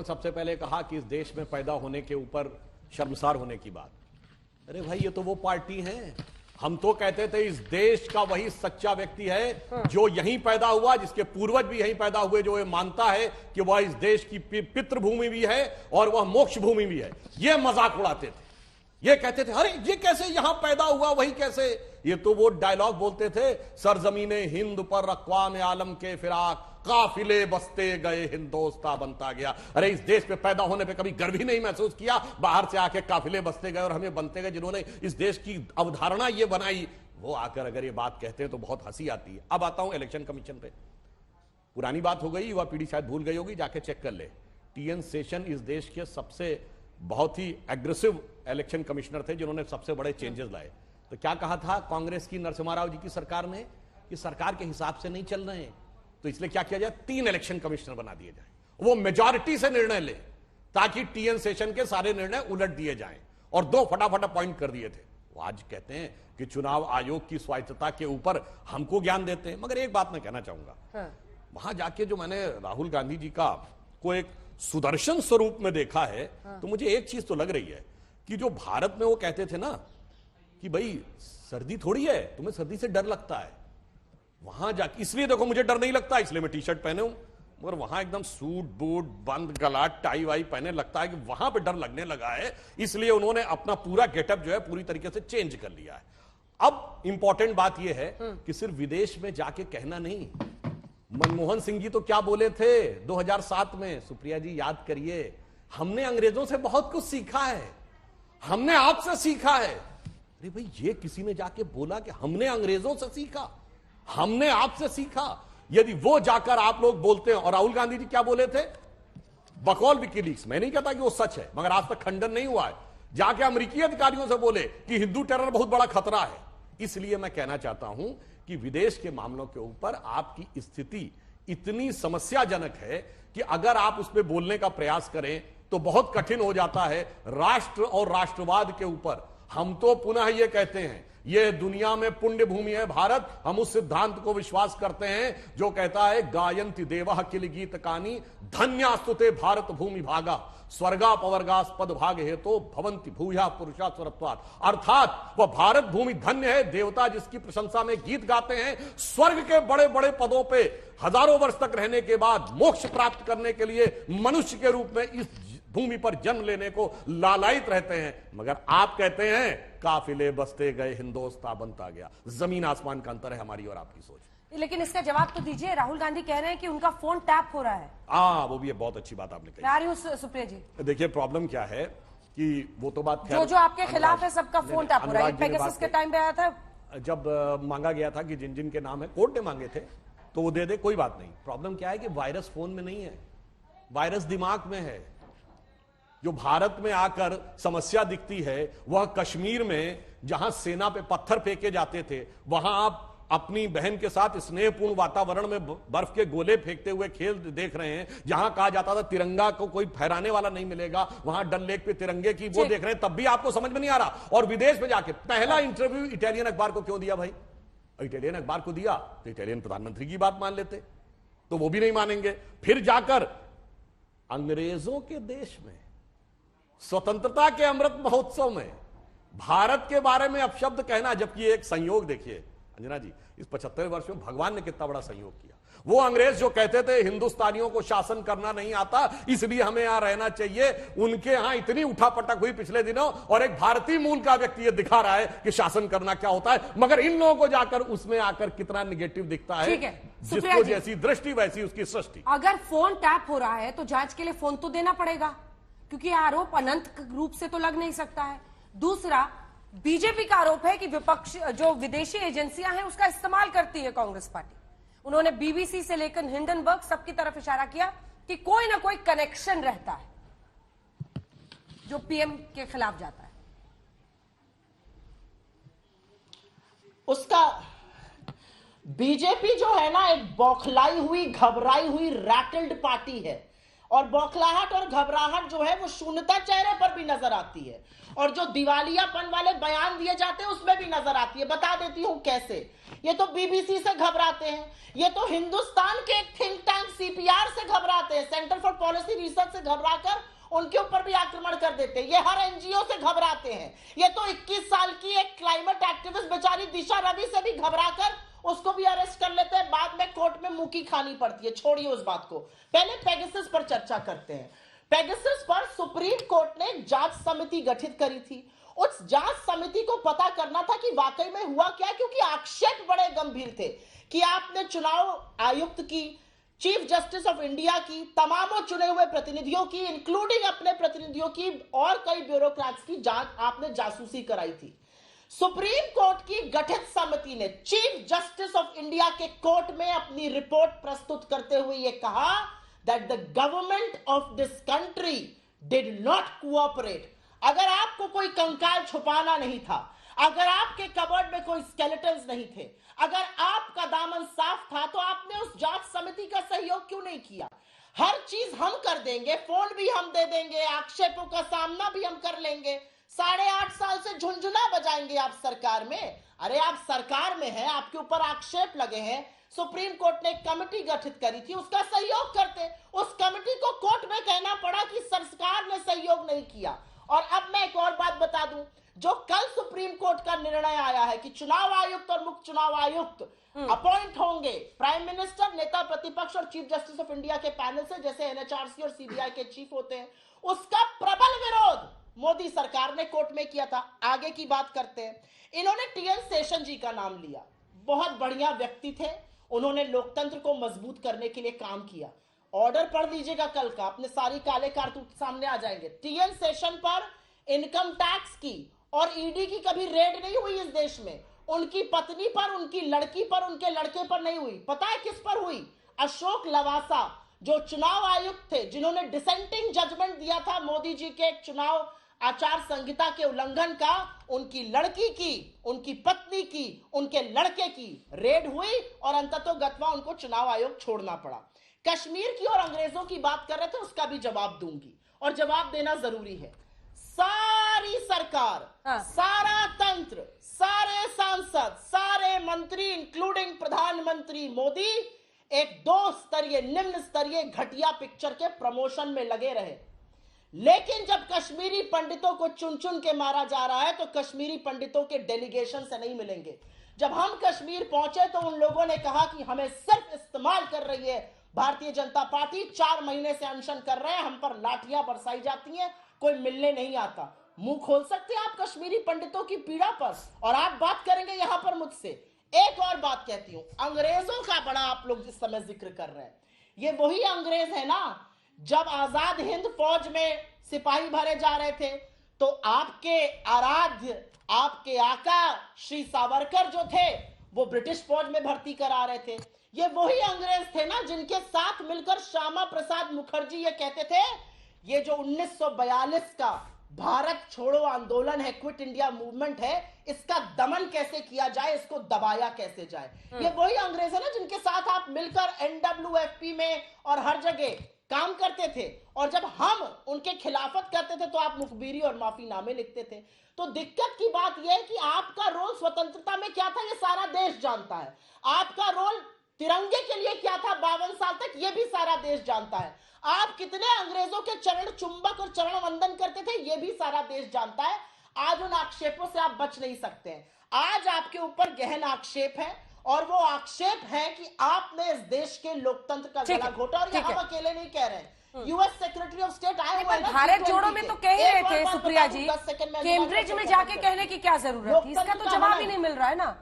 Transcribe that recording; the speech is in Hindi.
उन्होंने सबसे पहले कहा कि इस देश में पैदा होने के ऊपर शर्मसार होने की बात। अरे भाई, ये तो वो पार्टी है। हम तो कहते थे इस देश का वही सच्चा व्यक्ति है जो यहीं पैदा हुआ, जिसके पूर्वज भी यहीं पैदा हुए, जो ये मानता है कि वह इस देश की पितृभूमि भी है और वह मोक्ष भूमि भी है। ये मजाक उड़ाते थे, ये कहते थे अरे ये कैसे यहां पैदा हुआ, वही कैसे। ये तो वो डायलॉग बोलते थे, सरजमीने हिंद पर अक़वाम आलम के फिराक, काफिले बसते गए हिंदोस्तां बनता गया। अरे इस देश पे पैदा होने पे कभी गर्व ही नहीं महसूस किया? बाहर से आके काफिले बसते गए और हमें बनते गए। जिन्होंने इस देश की अवधारणा ये बनाई, वो आकर अगर ये बात कहते हैं तो बहुत हंसी आती है। अब आता हूं इलेक्शन कमीशन पे। पुरानी बात हो गई, युवा पीढ़ी शायद भूल गई होगी, जाके चेक कर ले। टीएन शेषन इस देश के सबसे बहुत ही एग्रेसिव इलेक्शन कमिश्नर थे, जिन्होंने सबसे बड़े चेंजेस लाए। तो क्या कहा था कांग्रेस की नरसिम्हा राव जी की सरकार ने कि सरकार के हिसाब से नहीं चल रहे हैं, तो इसलिए क्या किया जाए, 3 इलेक्शन कमिश्नर बना दिए जाए, वो मेजॉरिटी से निर्णय ले, ताकि टीएन शेषन के सारे निर्णय उलट दिए जाएं। और 2 फटाफट अपॉइंट कर दिए थे। वो आज कहते हैं कि चुनाव आयोग की स्वायत्तता के ऊपर हमको ज्ञान देते हैं। मगर एक बात मैं कहना चाहूंगा, वहां जाके जो मैंने राहुल गांधी जी का को एक सुदर्शन स्वरूप में देखा है, तो मुझे एक चीज तो लग रही है कि जो भारत में वो कहते थे ना कि भाई सर्दी थोड़ी है, तुम्हें सर्दी से डर लगता है, वहां जाके इसलिए देखो मुझे डर नहीं लगता, इसलिए मैं टी शर्ट पहने हूं। मगर वहां एकदम सूट बूट बंद गला टाई वाई पहने, लगता है कि वहां पे डर लगने लगा है, इसलिए उन्होंने अपना पूरा गेटअप जो है पूरी तरीके से चेंज कर लिया है। अब इंपॉर्टेंट बात यह है कि सिर्फ विदेश में जाके कहना नहीं, मनमोहन सिंह जी तो क्या बोले थे 2007 में, सुप्रिया जी याद करिए, हमने अंग्रेजों से बहुत कुछ सीखा है, हमने आपसे सीखा है। अरे भाई, ये किसी ने जाके बोला कि हमने अंग्रेजों से सीखा, हमने आपसे सीखा? यदि वो जाकर आप लोग बोलते हैं, और राहुल गांधी जी क्या बोले थे बकौल विकीलीक्स, मैं नहीं कहता कि वो सच है, मगर आज तक खंडन नहीं हुआ है, जाके अमेरिकी अधिकारियों से बोले कि हिंदू टेरर बहुत बड़ा खतरा है। इसलिए मैं कहना चाहता हूं कि विदेश के मामलों के ऊपर आपकी स्थिति इतनी समस्याजनक है कि अगर आप उस पर बोलने का प्रयास करें तो बहुत कठिन हो जाता है। राष्ट्र और राष्ट्रवाद के ऊपर हम तो पुनः ये कहते हैं, ये दुनिया में पुण्य भूमि है भारत। हम उस सिद्धांत को विश्वास करते हैं जो कहता है गायन्ति देवः किल गीत कानी धन्यास्तुते भारत भूमि भागा स्वर्गा पवर्गास पद भाग हेतो भवंति भूया पुरुषा स्वरत्वात्। अर्थात वह भारत भूमि धन्य है, देवता जिसकी प्रशंसा में गीत गाते हैं, स्वर्ग के बड़े बड़े पदों पे हजारों वर्ष तक रहने के बाद मोक्ष प्राप्त करने के लिए मनुष्य के रूप में इस भूमि पर जन्म लेने को लालायित रहते हैं। मगर आप कहते हैं काफिले बसते गए हिंदोस्तां बनता गया। जमीन आसमान का अंतर है हमारी और आपकी सोच। लेकिन इसका जवाब तो दीजिए। राहुल गांधी कह रहे हैं कि उनका फोन टैप हो रहा है। वो भी बहुत अच्छी बात आपने कही। आ रही हूं सुप्रिया जी। देखिए प्रॉब्लम क्या है कि वो तो बात जो आपके खिलाफ है सबका फोन टैप हो रहा है। पेगासस के टाइम पे आया था, जब मांगा गया था कि जिन जिन के नाम है, कोर्ट ने मांगे थे तो वो दे दे, कोई बात नहीं। प्रॉब्लम क्या है कि वायरस फोन में नहीं है, वायरस दिमाग में है। जो भारत में आकर समस्या दिखती है वह कश्मीर में, जहां सेना पे पत्थर फेंके जाते थे, वहां आप अपनी बहन के साथ स्नेहपूर्ण वातावरण में बर्फ के गोले फेंकते हुए खेल देख रहे हैं। जहां कहा जाता था तिरंगा को कोई फहराने वाला नहीं मिलेगा, वहां डल लेक पे तिरंगे की वो देख रहे हैं, तब भी आपको समझ में नहीं आ रहा। और विदेश में जाके पहला इंटरव्यू इटालियन अखबार को क्यों दिया भाई? इटालियन अखबार को दिया तो इटालियन प्रधानमंत्री की बात मान लेते, तो वो भी नहीं मानेंगे। फिर जाकर अंग्रेजों के देश में स्वतंत्रता के अमृत महोत्सव में भारत के बारे में अपशब्द कहना, जबकि एक संयोग देखिए अंजना जी, इस 75 वर्ष में भगवान ने कितना बड़ा संयोग किया। वो अंग्रेज जो कहते थे हिंदुस्तानियों को शासन करना नहीं आता इसलिए हमें यहां रहना चाहिए, उनके यहां इतनी उठापटक हुई पिछले दिनों, और एक भारतीय मूल का व्यक्ति ये दिखा रहा है कि शासन करना क्या होता है। मगर इन लोगों को जाकर उसमें आकर कितना निगेटिव दिखता है। जिसको जैसी दृष्टि वैसी उसकी सृष्टि। अगर फोन टैप हो रहा है तो जांच के लिए फोन तो देना पड़ेगा, क्योंकि आरोप अनंत रूप से तो लग नहीं सकता है। दूसरा, बीजेपी का आरोप है कि विपक्ष जो विदेशी एजेंसियां हैं उसका इस्तेमाल करती है कांग्रेस पार्टी। उन्होंने बीबीसी से लेकर हिंडनबर्ग सबकी तरफ इशारा किया कि कोई ना कोई कनेक्शन रहता है जो पीएम के खिलाफ जाता है। उसका बीजेपी जो है ना, एक बौखलाई हुई, घबराई हुई, रैटल्ड पार्टी है। और बौखलाहट और घबराहट जो है वो शून्यता चेहरे पर भी नजर आती है, और जो दिवालियापन वाले बयान दिए जाते हैं उसमें भी नजर आती है। बता देती हूं कैसे। ये तो बीबीसी से घबराते हैं, ये तो हिंदुस्तान के एक थिंक टैंक सीपीआर से घबराते हैं, सेंटर फॉर पॉलिसी रिसर्च से घबराकर उनके ऊपर भी आक्रमण कर देते हैं। ये हर एनजीओ से घबराते हैं। ये तो 21 साल की एक क्लाइमेट एक्टिविस्ट बेचारी दिशा रवि से भी घबराकर उसको भी अरेस्ट कर लेते हैं, बाद में कोर्ट में मुंह की खानी पड़ती है। छोड़िए उस बात को, पहले पेगासस पर चर्चा करते हैं। पेगासस पर सुप्रीम कोर्ट ने एक जांच समिति गठित करी थी। उस जांच समिति को पता करना था कि वाकई में हुआ क्या, क्योंकि आक्षेप बड़े गंभीर थे कि आपने चुनाव आयुक्त की, चीफ जस्टिस ऑफ इंडिया की, तमामों चुने हुए प्रतिनिधियों की, इंक्लूडिंग अपने प्रतिनिधियों की और कई ब्यूरोक्रेट्स की जांच आपने जासूसी कराई थी। सुप्रीम कोर्ट की गठित समिति ने चीफ जस्टिस ऑफ इंडिया के कोर्ट में अपनी रिपोर्ट प्रस्तुत करते हुए यह कहा that the government of this country did not cooperate. अगर आपको कोई कंकाल छुपाना नहीं था, अगर आपके कबर्ड में कोई स्केलेटन्स नहीं थे, अगर आपका दामन साफ था, तो आपने उस जांच समिति का सहयोग क्यों नहीं किया? हर चीज हम कर देंगे, फोन भी हम दे देंगे, आक्षेपों का सामना भी हम कर लेंगे, 8.5 साल से झुंझुना बजाएंगे आप सरकार में। अरे आप सरकार में हैं, आपके ऊपर आक्षेप लगे हैं, सुप्रीम कोर्ट ने एक कमेटी गठित करी थी, उसका सहयोग करते। उस कमेटी को कोर्ट में कहना पड़ा कि सरकार ने सहयोग नहीं किया। और अब मैं एक और बात बता दूं, जो कल सुप्रीम कोर्ट का निर्णय आया है कि चुनाव आयुक्त और मुख्य चुनाव आयुक्त अपॉइंट होंगे प्राइम मिनिस्टर, नेता प्रतिपक्ष और चीफ जस्टिस ऑफ इंडिया के पैनल से, जैसे एनएचआरसी और सीबीआई के चीफ होते हैं, उसका प्रबल विरोध मोदी सरकार ने कोर्ट में किया था। आगे की बात करते हैं। इन्होंने टीएन शेषन जी का नाम लिया, बहुत बढ़िया व्यक्ति थे, उन्होंने लोकतंत्र को मजबूत करने के लिए काम किया। ऑर्डर पढ़ लीजिएगा कल का, अपने सारी काले कारतूत सामने आ जाएंगे। टीएन शेषन पर इनकम टैक्स की और ईडी की कभी रेड नहीं हुई इस देश में। उनकी पत्नी पर, उनकी लड़की पर, उनके लड़के पर नहीं हुई। पता है किस पर हुई? अशोक लवासा, जो चुनाव आयुक्त थे, जिन्होंने डिसेंटिंग जजमेंट दिया था मोदी जी के चुनाव आचार संहिता के उल्लंघन का, उनकी लड़की की, उनकी पत्नी की, उनके लड़के की रेड हुई और अंततोगत्वा उनको चुनाव आयोग छोड़ना पड़ा। कश्मीर की और अंग्रेजों की बात कर रहे थे, उसका भी जवाब दूंगी और जवाब देना जरूरी है। सारी सरकार, सारा तंत्र, सारे सांसद, सारे मंत्री इंक्लूडिंग प्रधानमंत्री मोदी एक 2 स्तरीय, निम्न स्तरीय घटिया पिक्चर के प्रमोशन में लगे रहे। लेकिन जब कश्मीरी पंडितों को चुन चुन के मारा जा रहा है तो कश्मीरी पंडितों के डेलीगेशन से नहीं मिलेंगे। जब हम कश्मीर पहुंचे तो उन लोगों ने कहा कि हमें सिर्फ इस्तेमाल कर रही है भारतीय जनता पार्टी, 4 महीने से अनशन कर रहे हैं, हम पर लाठियां बरसाई जाती हैं, कोई मिलने नहीं आता। मुंह खोल सकते हैं आप कश्मीरी पंडितों की पीड़ा पर, और आप बात करेंगे यहां पर मुझसे। एक और बात कहती हूं, अंग्रेजों का बड़ा आप लोग जिस समय जिक्र कर रहे हैं, ये वही अंग्रेज है ना, जब आजाद हिंद फौज में सिपाही भरे जा रहे थे तो आपके आराध्य, आपके आका श्री सावरकर जो थे वो ब्रिटिश फौज में भर्ती करा रहे थे। ये वही अंग्रेज थे ना जिनके साथ मिलकर श्यामा प्रसाद मुखर्जी ये कहते थे, ये जो 1942 का भारत छोड़ो आंदोलन है, क्विट इंडिया मूवमेंट है, इसका दमन कैसे किया जाए, इसको दबाया कैसे जाए। ये वही अंग्रेज है ना जिनके साथ आप मिलकर एनडब्ल्यूएफपी में और हर जगह काम करते थे, और जब हम उनके खिलाफत करते थे तो आप मुखबिरी और माफीनामे लिखते थे। तो दिक्कत की बात यह है कि आपका रोल स्वतंत्रता में क्या था ये सारा देश जानता है, आपका रोल तिरंगे के लिए क्या था 52 साल तक ये भी सारा देश जानता है, आप कितने अंग्रेजों के चरण चुंबक और चरण वंदन करते थे ये भी सारा देश जानता है। आज उन आक्षेपों से आप बच नहीं सकते हैं। आज आपके ऊपर गहन आक्षेप है, और वो आक्षेप है कि आपने इस देश के लोकतंत्र का गला घोटा, और ये हम अकेले नहीं कह रहे हैं, यूएस सेक्रेटरी ऑफ स्टेट आए हुए हैं। भारत जोड़ो में तो कह ही रहे थे सुप्रिया जी, कैम्ब्रिज में जाके कहने की क्या जरूरत थी, इसका तो जवाब ही नहीं मिल रहा है ना।